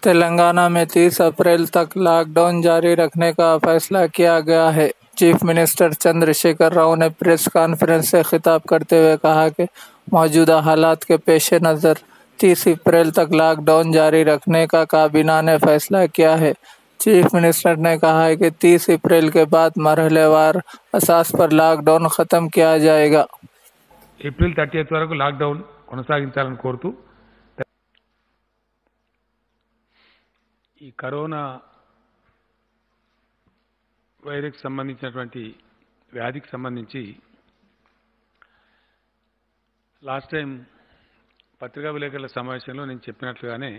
तेलंगाना में 30 अप्रैल तक लॉकडाउन जारी रखने का फैसला किया गया है। चीफ मिनिस्टर चंद्रशेखर राव ने प्रेस कॉन्फ्रेंस से खिताब करते हुए कहा कि मौजूदा हालात के पेश नज़र 30 अप्रैल तक लॉकडाउन जारी रखने का काबीना ने फैसला किया है। चीफ मिनिस्टर ने कहा है कि 30 अप्रैल के बाद मरहलेवार असास पर लॉकडाउन खत्म किया जाएगा। ఏప్రిల్ 30 వరకు లాక్డౌన్ కొనసాగించాలని కోరుతూ ఈ కరోనా వైరస్ సంబంధించినటువంటి వ్యాధికి సంబంధించి లాస్ట్ టైం పత్రికా విలేకరుల సమావేశంలో నేను చెప్పినట్లుగానే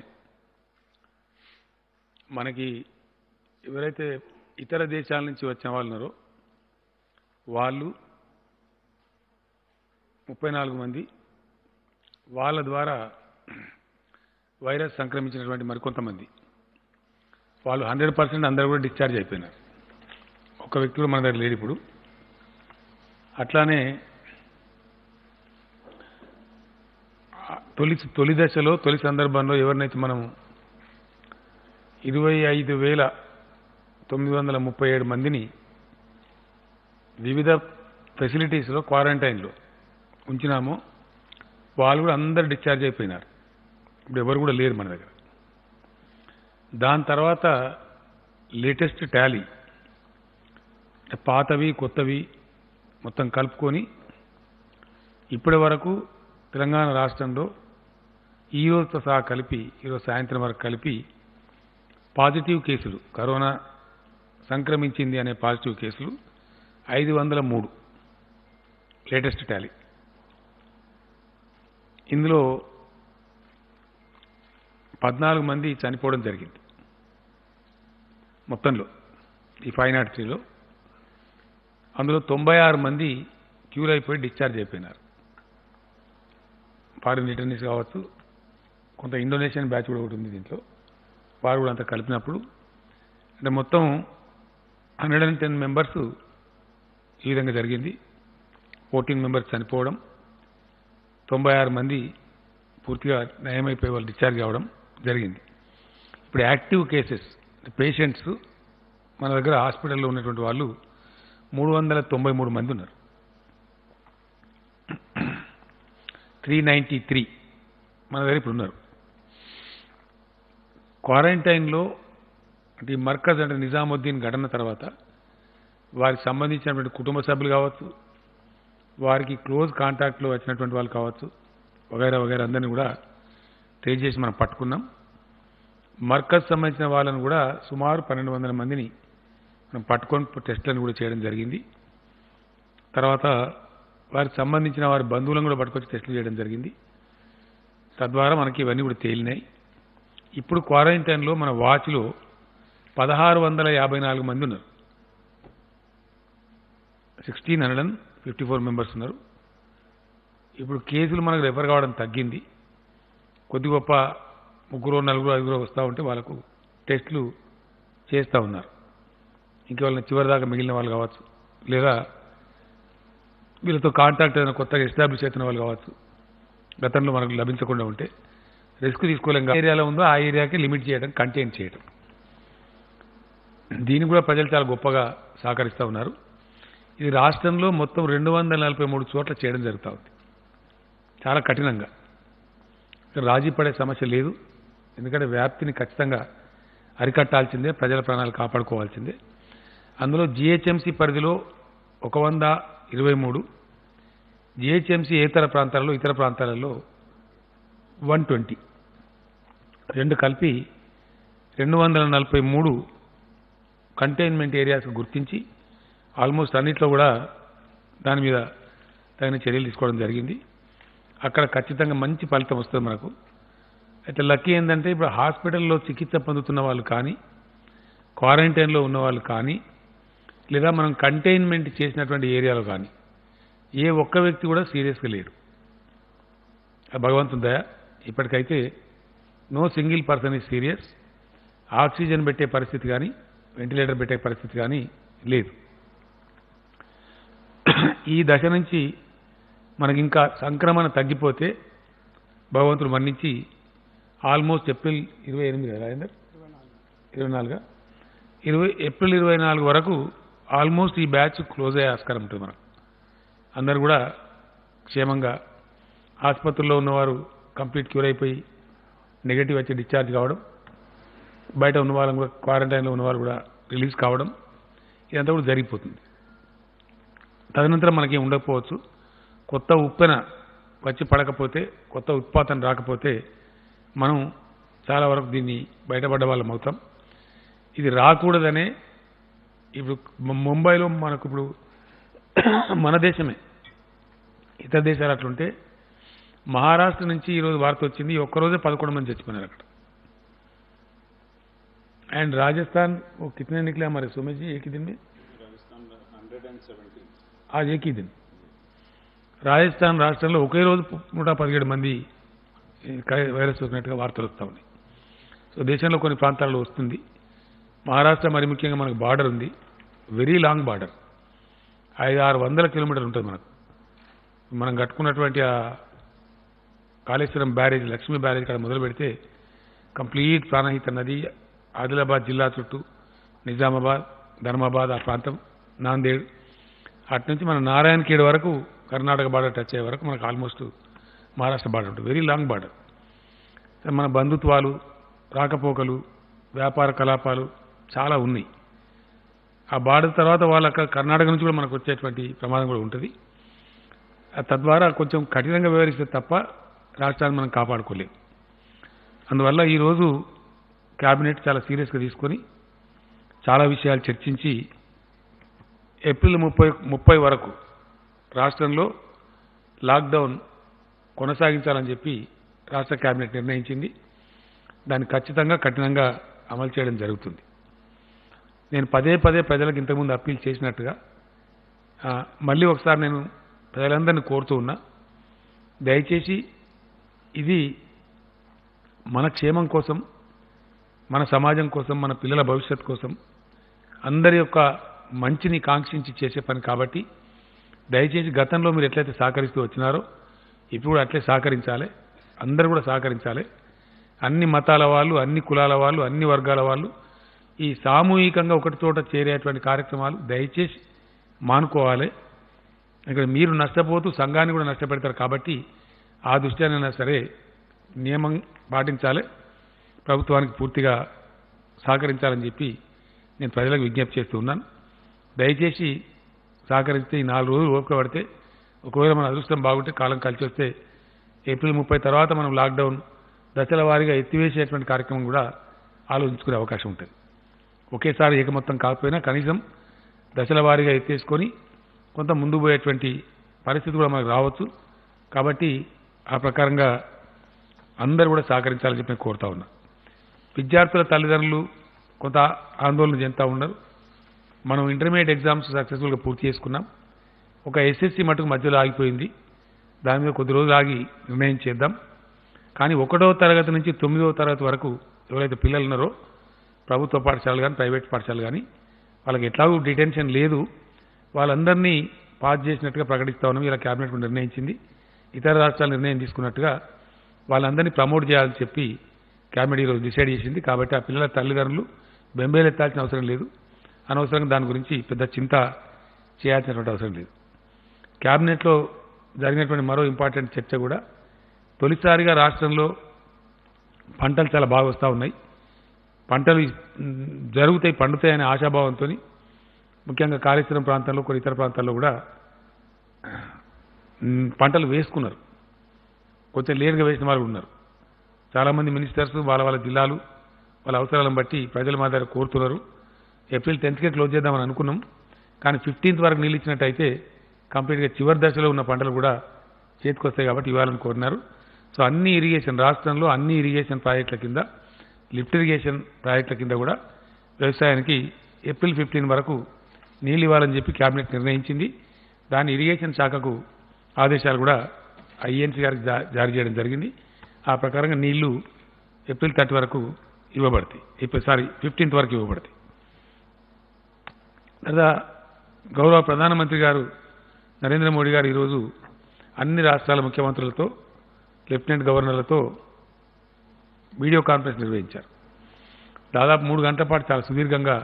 మనకి ఎవరైతే ఇతర దేశాల నుంచి వచ్చిన వాళ్ళు ఉన్నారో వాళ్ళు 34 మంది వాళ్ళ ద్వారా వైరస్ సంక్రమించినటువంటి మరికొంతమంది వాళ్ళు 100% అందరూ కూడా డిశ్చార్జ్ అయిపోయినారు. ఒక వ్యక్తి కూడా మన దగ్గర లేడు ఇప్పుడు. అట్లానే తొలి దశలో తొలి సందర్భంలో ఎవరినైతే మనం 25,937 మందిని వివిధ ఫెసిలిటీస్లో క్వారంటైన్లో ఉంచినామో వాళ్ళు కూడా అందరు డిశ్చార్జ్ అయిపోయినారు. ఇప్పుడు ఎవరు కూడా లేరు మన దగ్గర. దాని తర్వాత లేటెస్ట్ టాలీ పాతవి కొత్తవి మొత్తం కలుపుకొని ఇప్పటి వరకు తెలంగాణ రాష్ట్రంలో ఈరోజుతో సహా కలిపి ఈరోజు సాయంత్రం వరకు కలిపి పాజిటివ్ కేసులు కరోనా సంక్రమించింది అనే పాజిటివ్ కేసులు 503 లేటెస్ట్ టాలీ. ఇందులో 14 మంది చనిపోవడం జరిగింది. మొత్తంలో ఈ 503లో అందులో 96 మంది క్యూర్ అయిపోయి డిశ్చార్జ్ అయిపోయినారు. ఫారిన్ రిటర్నీస్ కావచ్చు, కొంత ఇండోనేషియన్ బ్యాచ్ కూడా ఒకటి ఉంది దీంట్లో, వారు కూడా అంతా కలిపినప్పుడు అంటే మొత్తం 110 మెంబర్స్ ఈ విధంగా జరిగింది. 14 మెంబర్స్ చనిపోవడం, 96 మంది పూర్తిగా నయమైపోయి వాళ్ళు డిశ్చార్జ్ అవ్వడం జరిగింది. ఇప్పుడు యాక్టివ్ కేసెస్ పేషెంట్స్ మన దగ్గర హాస్పిటల్లో ఉన్నటువంటి వాళ్ళు 393 మంది ఉన్నారు. 393 మన దగ్గర ఇప్పుడు ఉన్నారు. క్వారంటైన్లో అంటే ఈ మర్కజ్ అంటే నిజాముద్దీన్ ఘటన తర్వాత వారికి సంబంధించినటువంటి కుటుంబ సభ్యులు కావచ్చు, వారికి క్లోజ్ కాంటాక్ట్లో వచ్చినటువంటి వాళ్ళు కావచ్చు, వగైరా వగైరా అందరినీ కూడా ట్రేస్ చేసి మనం పట్టుకున్నాం. మర్కజ్ సంబంధించిన వాళ్ళని కూడా సుమారు 1200 మందిని మనం పట్టుకొని టెస్టులను కూడా చేయడం జరిగింది. తర్వాత వారికి సంబంధించిన వారి బంధువులను కూడా పట్టుకొచ్చి టెస్టులు చేయడం జరిగింది. తద్వారా మనకి ఇవన్నీ కూడా తేలినాయి. ఇప్పుడు క్వారంటైన్లో మన వాచ్లో 1654 మంది ఉన్నారు. 1654 మెంబర్స్ ఉన్నారు. ఇప్పుడు కేసులు మనకు రెఫర్ కావడం తగ్గింది. కొద్ది గొప్ప 3, 4, 5 వస్తూ ఉంటే వాళ్ళకు టెస్టులు చేస్తూ ఉన్నారు. ఇంకెవరైనా చివరిదాకా మిగిలిన వాళ్ళు కావచ్చు, లేదా వీళ్ళతో కాంటాక్ట్ అయిన కొత్తగా ఎస్టాబ్లిష్ అవుతున్న వాళ్ళు కావచ్చు, గతంలో మనకు లభించకుండా ఉంటే రిస్క్ తీసుకోలేం. ఏరియాలో ఉందో ఆ ఏరియాకి లిమిట్ చేయడం, కంటైన్ చేయడం, దీన్ని కూడా ప్రజలు చాలా గొప్పగా సహకరిస్తూ ఉన్నారు. ఇది రాష్ట్రంలో మొత్తం 243 చోట్ల చేయడం జరుగుతూ ఉంది. చాలా కఠినంగా, రాజీ పడే సమస్య లేదు. ఎందుకంటే వ్యాప్తిని ఖచ్చితంగా అరికట్టాల్సిందే, ప్రజల ప్రాణాలు కాపాడుకోవాల్సిందే. అందులో జిహెచ్ఎంసీ పరిధిలో 123, జిహెచ్ఎంసీ ఇతర ప్రాంతాలలో 120, రెండు కలిపి 243 కంటైన్మెంట్ ఏరియాస్ గుర్తించి ఆల్మోస్ట్ అన్నిట్లో కూడా దాని మీద తగిన చర్యలు తీసుకోవడం జరిగింది. అక్కడ ఖచ్చితంగా మంచి ఫలితం వస్తుంది మనకు. అయితే లక్కీ ఏంటంటే ఇప్పుడు హాస్పిటల్లో చికిత్స పొందుతున్న వాళ్ళు కానీ, క్వారంటైన్లో ఉన్న వాళ్ళు కానీ, లేదా మనం కంటైన్మెంట్ చేసినటువంటి ఏరియాలో కానీ ఏ ఒక్క వ్యక్తి కూడా సీరియస్గా లేడు. భగవంతుని దయ, ఇప్పటికైతే no single person is serious. Oxygen పెట్టే పరిస్థితి కానీ, వెంటిలేటర్ పెట్టే పరిస్థితి కానీ లేదు. ఈ దశ నుంచి మనకి ఇంకా సంక్రమణ తగ్గిపోతే భగవంతుడు మన్నించి ఆల్మోస్ట్ ఏప్రిల్ 28 కదా రాజేందర్ 24 ఏప్రిల్ 24 వరకు ఆల్మోస్ట్ ఈ బ్యాచ్ క్లోజ్ అయ్యే ఆస్కారం ఉంటుంది మనకు. అందరు కూడా క్షేమంగా ఆసుపత్రుల్లో ఉన్నవారు కంప్లీట్ క్యూర్ అయిపోయి నెగటివ్ వచ్చి డిశ్చార్జ్ కావడం, బయట ఉన్న వాళ్ళని కూడా క్వారంటైన్లో ఉన్నవారు కూడా రిలీజ్ కావడం, ఇదంతా కూడా జరిగిపోతుంది. తదనంతరం మనకేం ఉండకపోవచ్చు. కొత్త ఉప్పెన వచ్చి పడకపోతే, కొత్త ఉత్పాదన రాకపోతే మనం చాలా వరకు దీన్ని బయటపడ్డ వాళ్ళం అవుతాం. ఇది రాకూడదనే ఇప్పుడు ముంబైలో మనకు ఇప్పుడు మన దేశమే, ఇతర దేశాలు అట్లుంటే మహారాష్ట్ర నుంచి ఈరోజు వార్త వచ్చింది, ఒక్కరోజే 11 మంది చచ్చిపోయినారు అక్కడ. అండ్ రాజస్థాన్ कितने निकले हमारे सुमेश जी एक ही दिन में? राजस्थान 117 आज एक ही दिन. రాజస్థాన్ రాష్ట్రంలో ఒకే రోజు 117 మంది వైరస్ వచ్చినట్టుగా వార్తలు వస్తూ ఉన్నాయి. సో దేశంలో కొన్ని ప్రాంతాల్లో వస్తుంది. మహారాష్ట్ర మరి ముఖ్యంగా మనకు బార్డర్ ఉంది, వెరీ లాంగ్ బార్డర్, 500-600 కిలోమీటర్లు ఉంటుంది మనకు. మనం కట్టుకున్నటువంటి ఆ కాళేశ్వరం బ్యారేజ్, లక్ష్మీ బ్యారేజ్ ఇక్కడ మొదలు పెడితే కంప్లీట్ ప్రాణహిత నది ఆదిలాబాద్ జిల్లా చుట్టూ, నిజామాబాద్, ధర్మాబాద్ ఆ ప్రాంతం, నాందేడ్, అటు నుంచి మన నారాయణఖేడ్ వరకు కర్ణాటక బార్డర్ టచ్ అయ్యే వరకు మనకు ఆల్మోస్ట్ మహారాష్ట్ర బార్డర్ ఉంటుంది, వెరీ లాంగ్ బార్డర్. మన బంధుత్వాలు, రాకపోకలు, వ్యాపార కలాపాలు చాలా ఉన్నాయి. ఆ బార్డర్ తర్వాత వాళ్ళ కర్ణాటక నుంచి కూడా మనకు వచ్చేటువంటి ప్రమాదం కూడా ఉంటుంది. తద్వారా కొంచెం కఠినంగా వ్యవహరిస్తే తప్ప రాష్ట్రాన్ని మనం కాపాడుకోలేం. అందువల్ల ఈరోజు క్యాబినెట్ చాలా సీరియస్గా తీసుకొని చాలా విషయాలు చర్చించి ఏప్రిల్ 30 వరకు రాష్ట్రంలో లాక్డౌన్ కొనసాగించాలని చెప్పి రాష్ట్ర క్యాబినెట్ నిర్ణయించింది. దాన్ని ఖచ్చితంగా కఠినంగా అమలు చేయడం జరుగుతుంది. నేను పదే ప్రజలకు ఇంతకుముందు అప్పీల్ చేసినట్టుగా మళ్ళీ ఒకసారి నేను ప్రజలందరినీ కోరుతూ ఉన్నా, దయచేసి ఇది మన క్షేమం కోసం, మన సమాజం కోసం, మన పిల్లల భవిష్యత్ కోసం, అందరి యొక్క మంచిని కాంక్షించి చేసే పని కాబట్టి దయచేసి గతంలో మీరు ఎట్లయితే సహకరిస్తూ వచ్చినారో ఇప్పుడు కూడా అట్లే సహకరించాలి. అందరూ కూడా సహకరించాలి. అన్ని మతాల వాళ్ళు, అన్ని కులాల వాళ్ళు, అన్ని వర్గాల వాళ్ళు ఈ సామూహికంగా ఒకటి చోట చేరేటువంటి కార్యక్రమాలు దయచేసి మానుకోవాలి. ఇక్కడ మీరు నష్టపోతూ సంఘాన్ని కూడా నష్టపెడతారు కాబట్టి ఆ దృష్ట్యానైనా సరే నియమం పాటించాలి, ప్రభుత్వానికి పూర్తిగా సహకరించాలని చెప్పి నేను ప్రజలకు విజ్ఞప్తి చేస్తూ ఉన్నాను. దయచేసి సహకరిస్తే ఈ 4 రోజులు ఓపిక పడితే, ఒకవేళ మన అదృష్టం బాగుంటే కాలం కలిసి వస్తే ఏప్రిల్ 30 తర్వాత మనం లాక్డౌన్ దశల వారీగా ఎత్తివేసేటువంటి కార్యక్రమం కూడా ఆలోచించుకునే అవకాశం ఉంటుంది. ఒకేసారి ఏకమొత్తం కాకపోయినా కనీసం దశల వారీగా ఎత్తేసుకొని కొంత ముందు పోయేటువంటి పరిస్థితి కూడా మనకు రావచ్చు. కాబట్టి ఆ ప్రకారంగా అందరూ కూడా సహకరించాలని చెప్పి నేను కోరుతా ఉన్నా. విద్యార్థుల తల్లిదండ్రులు కొంత ఆందోళన చెందుతూ ఉన్నారు. మనం ఇంటర్మీడియట్ ఎగ్జామ్స్ సక్సెస్ఫుల్గా పూర్తి చేసుకున్నాం. ఒక ఎస్ఎస్సి మటుకు మధ్యలో ఆగిపోయింది. దాని మీద కొద్ది రోజులు ఆగి నిర్ణయం చేద్దాం. కానీ 1వ తరగతి నుంచి 9వ తరగతి వరకు ఎవరైతే పిల్లలు ఉన్నారో ప్రభుత్వ పాఠశాలలు కానీ ప్రైవేట్ పాఠశాలలు కానీ వాళ్ళకి ఎట్లాగూ డిటెన్షన్ లేదు, వాళ్ళందరినీ పాస్ చేసినట్టుగా ప్రకటిస్తా ఉన్నాం. ఇలా క్యాబినెట్ నిర్ణయించింది. ఇతర రాష్ట్రాలు నిర్ణయం తీసుకున్నట్టుగా వాళ్ళందరినీ ప్రమోట్ చేయాలని చెప్పి క్యాబినెట్ ఈరోజు డిసైడ్ చేసింది. కాబట్టి ఆ పిల్లల తల్లిదండ్రులు బెంబేలు ఎత్తాల్సిన అవసరం లేదు, అనవసరంగా దాని గురించి పెద్ద చింత చేయాల్సినటువంటి అవసరం లేదు. క్యాబినెట్లో జరిగినటువంటి మరో ఇంపార్టెంట్ చర్చ కూడా, తొలిసారిగా రాష్ట్రంలో పంటలు చాలా బాగా వస్తూ ఉన్నాయి, పంటలు జరుగుతాయి, పండుతాయనే ఆశాభావంతో ముఖ్యంగా కాళేశ్వరం ప్రాంతంలో కొన్ని ఇతర ప్రాంతాల్లో కూడా పంటలు వేసుకున్నారు. కొంచెం లేటుగా వేసిన వాళ్ళు ఉన్నారు. చాలామంది మినిస్టర్స్ వాళ్ళ జిల్లాలు వాళ్ళ అవసరాలను బట్టి ప్రజల మా దగ్గర కోరుతున్నారు. ఏప్రిల్ 10కే క్లోజ్ చేద్దామని అనుకున్నాం. కానీ 15th వరకు నీళ్ళు ఇచ్చినట్టయితే కంప్లీట్గా చివరి దశలో ఉన్న పంటలు కూడా చేతికొస్తాయి కాబట్టి ఇవ్వాలని కోరినారు. సో అన్ని ఇరిగేషన్ రాష్ట్రంలో అన్ని ఇరిగేషన్ ప్రాజెక్టుల కింద, లిఫ్ట్ ఇరిగేషన్ ప్రాజెక్టుల కింద కూడా వ్యవసాయానికి ఏప్రిల్ 15 వరకు నీళ్ళు ఇవ్వాలని చెప్పి క్యాబినెట్ నిర్ణయించింది. దాని ఇరిగేషన్ శాఖకు ఆదేశాలు కూడా ఐఎన్సీ గారికి జారీ చేయడం జరిగింది. ఆ ప్రకారంగా నీళ్లు ఏప్రిల్ 30 వరకు ఇవ్వబడతాయి, 15th వరకు ఇవ్వబడతాయి. లేదా గౌరవ ప్రధానమంత్రి గారు నరేంద్ర మోడీ గారు ఈరోజు అన్ని రాష్ట్రాల ముఖ్యమంత్రులతో, లెఫ్టినెంట్ గవర్నర్లతో వీడియో కాన్ఫరెన్స్ నిర్వహించారు. దాదాపు 3 గంటల పాటు చాలా సుదీర్ఘంగా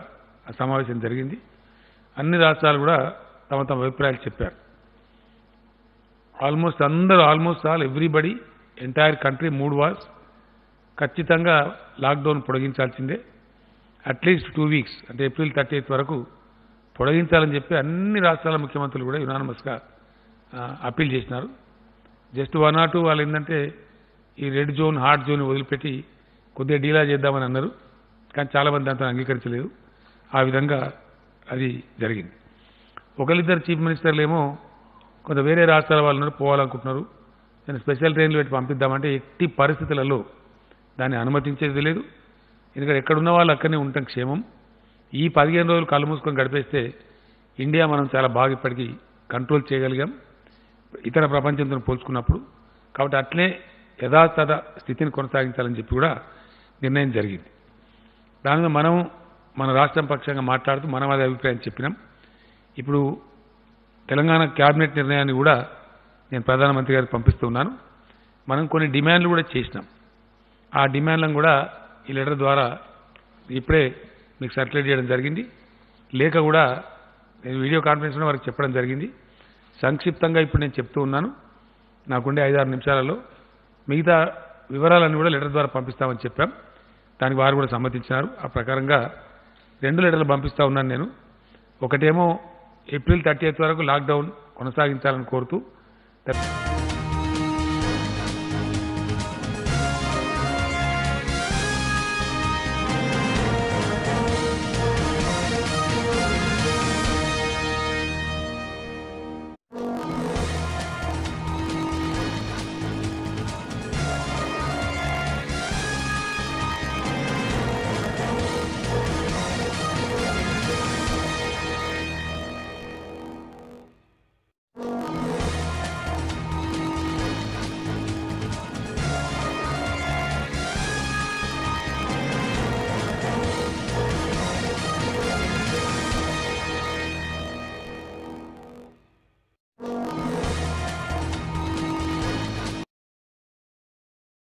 ఆ సమావేశం జరిగింది. అన్ని రాష్ట్రాలు కూడా తమ తమ అభిప్రాయాలు చెప్పారు. Almost all everybody entire country mood was ఖచ్చితంగా లాక్డౌన్ పొడిగించాల్సిందే, అట్లీస్ట్ 2 వీక్స్ అంటే ఏప్రిల్ 30 వరకు పొడిగించాలని చెప్పి అన్ని రాష్ట్రాల ముఖ్యమంత్రులు కూడా యునానిమస్గా అప్పీల్ చేసినారు. జస్ట్ 1 or 2 వాళ్ళు ఏంటంటే ఈ రెడ్ జోన్ హాట్ జోన్ వదిలిపెట్టి కొద్దిగా డీలా చేద్దామని అన్నారు. కానీ చాలామంది దాంతో అంగీకరించలేదు. ఆ విధంగా అది జరిగింది. ఒకరిద్దరు చీఫ్ మినిస్టర్లు ఏమో కొంత వేరే రాష్ట్రాల వాళ్ళు పోవాలనుకుంటున్నారు, నేను స్పెషల్ ట్రైన్లు పెట్టి పంపిద్దామంటే ఎట్టి పరిస్థితులలో దాన్ని అనుమతించేది లేదు. ఎందుకంటే ఎక్కడున్న వాళ్ళు అక్కడనే ఉండటం క్షేమం. ఈ 15 రోజులు కళ్ళు మూసుకొని గడిపేస్తే ఇండియా మనం చాలా బాగా ఇప్పటికీ కంట్రోల్ చేయగలిగాం ఇతర ప్రపంచంతో పోల్చుకున్నప్పుడు. కాబట్టి అట్లే యథాతథ స్థితిని కొనసాగించాలని చెప్పి కూడా నిర్ణయం జరిగింది. దాని మీద మనం మన రాష్ట్రం పక్షంగా మాట్లాడుతూ మనం అదే అభిప్రాయం చెప్పినాం. ఇప్పుడు తెలంగాణ క్యాబినెట్ నిర్ణయాన్ని కూడా నేను ప్రధానమంత్రి గారికి పంపిస్తున్నాను. మనం కొన్ని డిమాండ్లు కూడా చేసినాం. ఆ డిమాండ్లను కూడా ఈ లెటర్ ద్వారా ఇప్పుడే మీకు సర్క్యులేట్ చేయడం జరిగింది. లేఖ కూడా నేను వీడియో కాన్ఫరెన్స్లో వారికి చెప్పడం జరిగింది. సంక్షిప్తంగా ఇప్పుడు నేను చెప్తూ ఉన్నాను. నాకుండే 5-6 నిమిషాలలో మిగతా వివరాలన్నీ కూడా లెటర్ ద్వారా పంపిస్తామని చెప్పాం. దానికి వారు కూడా సమ్మతించినారు. ఆ ప్రకారంగా 2 లెటర్లు పంపిస్తూ ఉన్నాను నేను. ఒకటేమో ఏప్రిల్ 30 వరకు లాక్డౌన్ కొనసాగించాలని కోరుతూ